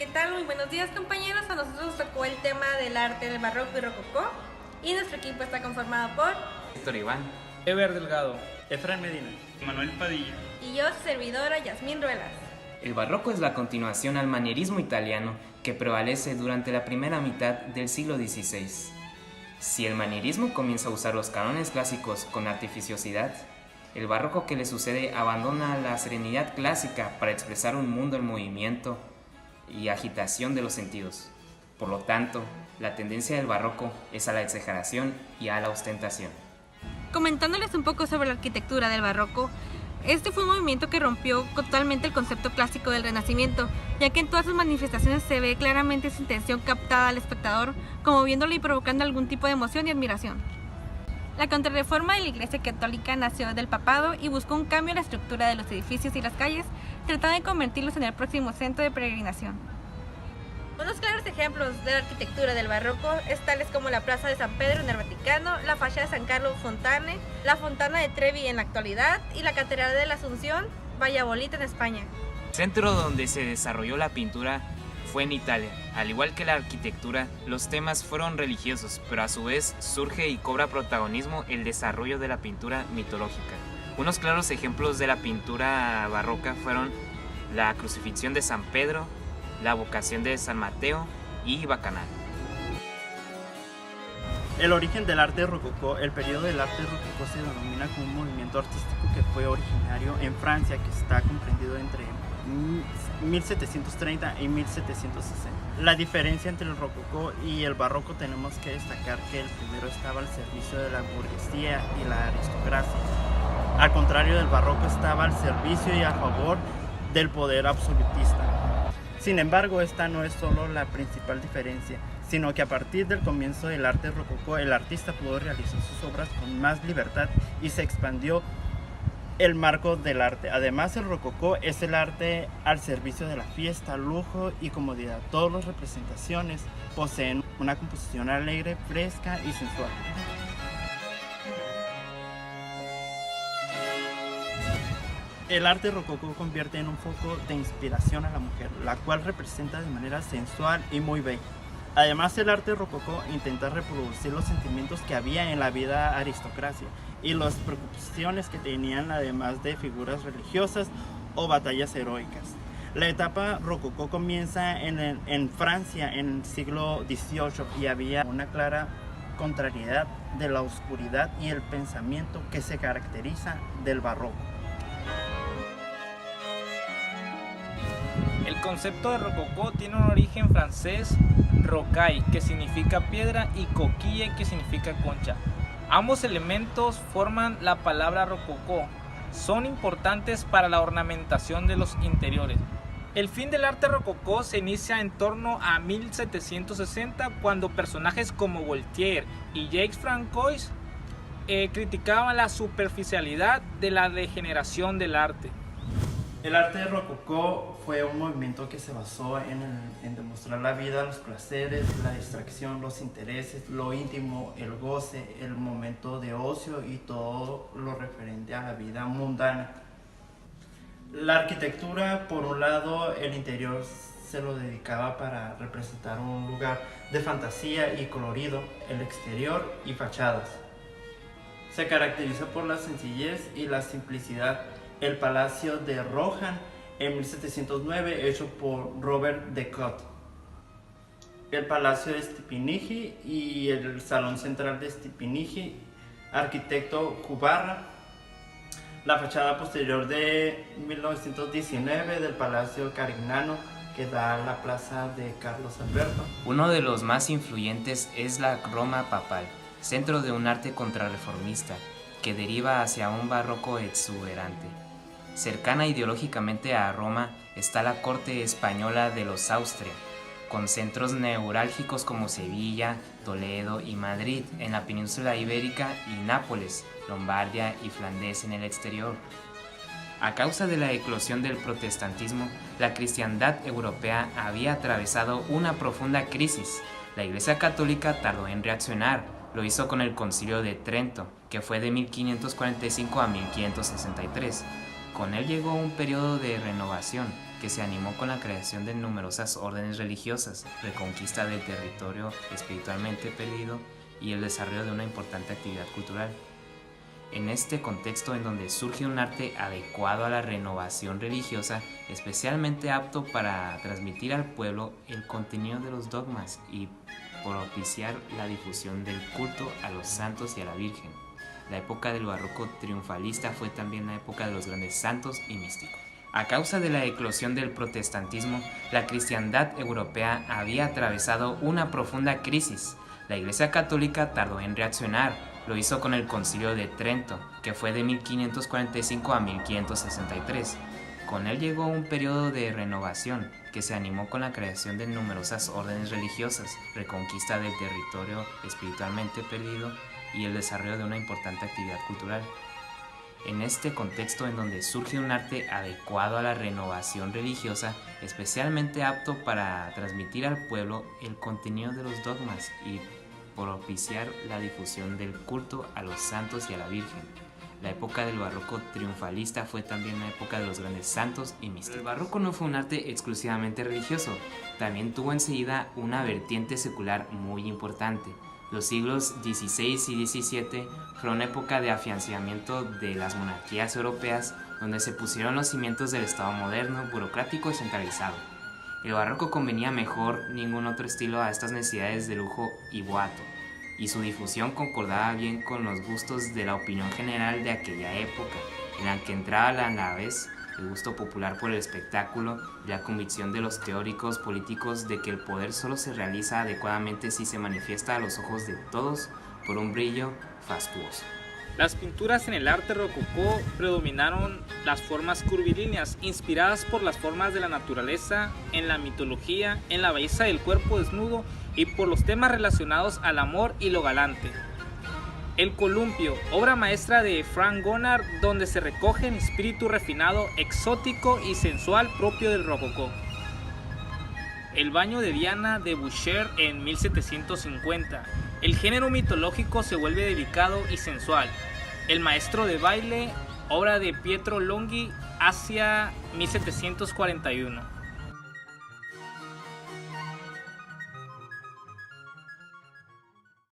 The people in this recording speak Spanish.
¿qué tal? Muy buenos días, compañeros. A nosotros nos tocó el tema del arte del barroco y rococó y nuestro equipo está conformado por Héctor Iván, Ever Delgado, Efraín Medina, Manuel Padilla y yo, su servidora Yasmín Ruelas. El barroco es la continuación al manierismo italiano que prevalece durante la primera mitad del siglo XVI. Si el manierismo comienza a usar los cánones clásicos con artificiosidad, el barroco que le sucede abandona la serenidad clásica para expresar un mundo en movimiento y agitación de los sentidos. Por lo tanto, la tendencia del barroco es a la exageración y a la ostentación. Comentándoles un poco sobre la arquitectura del barroco, este fue un movimiento que rompió totalmente el concepto clásico del Renacimiento, ya que en todas sus manifestaciones se ve claramente su intención captada al espectador, conmoviéndolo y provocando algún tipo de emoción y admiración. La contrarreforma de la Iglesia Católica nació del papado y buscó un cambio en la estructura de los edificios y las calles, tratando de convertirlos en el próximo centro de peregrinación. Unos claros ejemplos de la arquitectura del barroco es tales como la Plaza de San Pedro en el Vaticano, la fachada de San Carlo Fontane, la Fontana de Trevi en la actualidad y la Catedral de la Asunción, Valladolid en España. El centro donde se desarrolló la pintura fue en Italia. Al igual que la arquitectura, los temas fueron religiosos, pero a su vez surge y cobra protagonismo el desarrollo de la pintura mitológica. Unos claros ejemplos de la pintura barroca fueron la crucifixión de San Pedro, la vocación de San Mateo y Bacanal. El origen del arte rococó. El periodo del arte rococó se denomina como un movimiento artístico que fue originario en Francia, que está comprendido entre 1730 y 1760. La diferencia entre el rococó y el barroco tenemos que destacar que el primero estaba al servicio de la burguesía y la aristocracia. Al contrario del barroco estaba al servicio y a favor del poder absolutista. Sin embargo, esta no es solo la principal diferencia, sino que a partir del comienzo del arte rococó, el artista pudo realizar sus obras con más libertad y se expandió el marco del arte. Además, el rococó es el arte al servicio de la fiesta, lujo y comodidad. Todas las representaciones poseen una composición alegre, fresca y sensual. El arte rococó convierte en un foco de inspiración a la mujer, la cual representa de manera sensual y muy bella. Además, el arte rococó intenta reproducir los sentimientos que había en la vida aristocracia y las preocupaciones que tenían, además de figuras religiosas o batallas heroicas. La etapa rococó comienza en Francia en el siglo XVIII y había una clara contrariedad de la oscuridad y el pensamiento que se caracteriza del barroco. El concepto de rococó tiene un origen francés, rocaille, que significa piedra, y coquille, que significa concha. Ambos elementos forman la palabra rococó. Son importantes para la ornamentación de los interiores. El fin del arte rococó se inicia en torno a 1760, cuando personajes como Voltaire y Jacques Francois criticaban la superficialidad de la degeneración del arte. El arte rococó fue un movimiento que se basó en demostrar la vida, los placeres, la distracción, los intereses, lo íntimo, el goce, el momento de ocio y todo lo referente a la vida mundana. La arquitectura, por un lado, el interior se lo dedicaba para representar un lugar de fantasía y colorido, el exterior y fachadas. Se caracteriza por la sencillez y la simplicidad. El Palacio de Rohan en 1709, hecho por Robert de Cotte. El Palacio de Stipinigi y el Salón Central de Stipinigi, arquitecto Cubarra. La fachada posterior de 1919 del Palacio Carignano, que da a la plaza de Carlos Alberto. Uno de los más influyentes es la Roma papal, centro de un arte contrarreformista que deriva hacia un barroco exuberante. Cercana ideológicamente a Roma está la corte española de los Austria, con centros neurálgicos como Sevilla, Toledo y Madrid en la península ibérica y Nápoles, Lombardia y Flandes en el exterior. A causa de la eclosión del protestantismo, la cristiandad europea había atravesado una profunda crisis. La Iglesia Católica tardó en reaccionar. Lo hizo con el Concilio de Trento, que fue de 1545 a 1563. Con él llegó un periodo de renovación que se animó con la creación de numerosas órdenes religiosas, reconquista del territorio espiritualmente perdido y el desarrollo de una importante actividad cultural. En este contexto en donde surge un arte adecuado a la renovación religiosa, especialmente apto para transmitir al pueblo el contenido de los dogmas y propiciar la difusión del culto a los santos y a la Virgen. La época del barroco triunfalista fue también la época de los grandes santos y místicos. A causa de la eclosión del protestantismo, la cristiandad europea había atravesado una profunda crisis. La Iglesia Católica tardó en reaccionar. Lo hizo con el Concilio de Trento, que fue de 1545 a 1563. Con él llegó un periodo de renovación que se animó con la creación de numerosas órdenes religiosas, reconquista del territorio espiritualmente perdido y el desarrollo de una importante actividad cultural. En este contexto en donde surge un arte adecuado a la renovación religiosa, especialmente apto para transmitir al pueblo el contenido de los dogmas y propiciar la difusión del culto a los santos y a la Virgen. La época del barroco triunfalista fue también la época de los grandes santos y místicos. El barroco no fue un arte exclusivamente religioso, también tuvo enseguida una vertiente secular muy importante. Los siglos XVI y XVII fueron una época de afianzamiento de las monarquías europeas, donde se pusieron los cimientos del Estado moderno, burocrático y centralizado. El barroco convenía mejor ningún otro estilo a estas necesidades de lujo y boato, y su difusión concordaba bien con los gustos de la opinión general de aquella época, en la que entraba a la vez el gusto popular por el espectáculo y la convicción de los teóricos políticos de que el poder solo se realiza adecuadamente si se manifiesta a los ojos de todos por un brillo fastuoso. Las pinturas en el arte rococó predominaron las formas curvilíneas, inspiradas por las formas de la naturaleza, en la mitología, en la belleza del cuerpo desnudo y por los temas relacionados al amor y lo galante. El columpio, obra maestra de Frank Gonard, donde se recoge el espíritu refinado, exótico y sensual propio del rococó. El baño de Diana de Boucher en 1750. El género mitológico se vuelve delicado y sensual. El maestro de baile, obra de Pietro Longhi, hacia 1741.